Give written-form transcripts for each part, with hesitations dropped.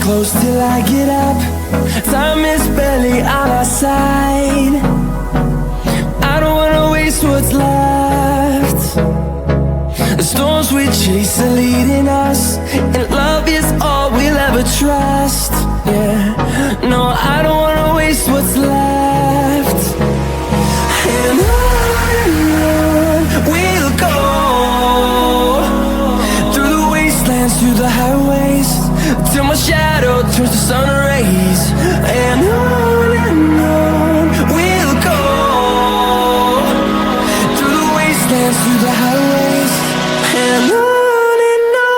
close till I get up. Time is barely on our side. I don't wanna waste what's left. The storms we chase are leading us, and love is all we'll ever trust. Yeah, no, I don't wanna waste what's left. And on we'll go, through the wastelands, through the highways, till my shadow turns to sun rays. And on we'll go, through the wastelands, through the highways, and on we'll go.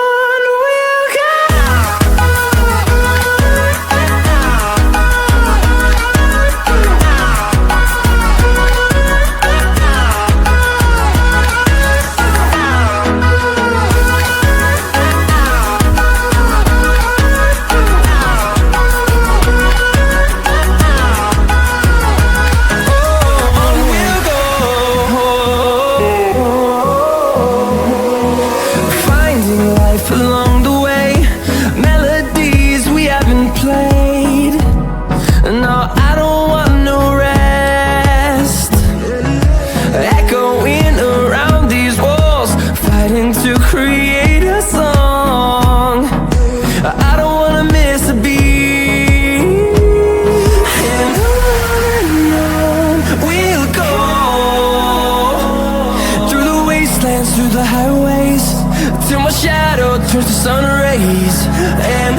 Along the way, melodies we haven't played. No, I don't want no rest. Echoing around these walls, fighting to create a song. I don't wanna miss a beat. And on we'll go, through the wastelands, through the highways, till my shadow turns to sun rays. And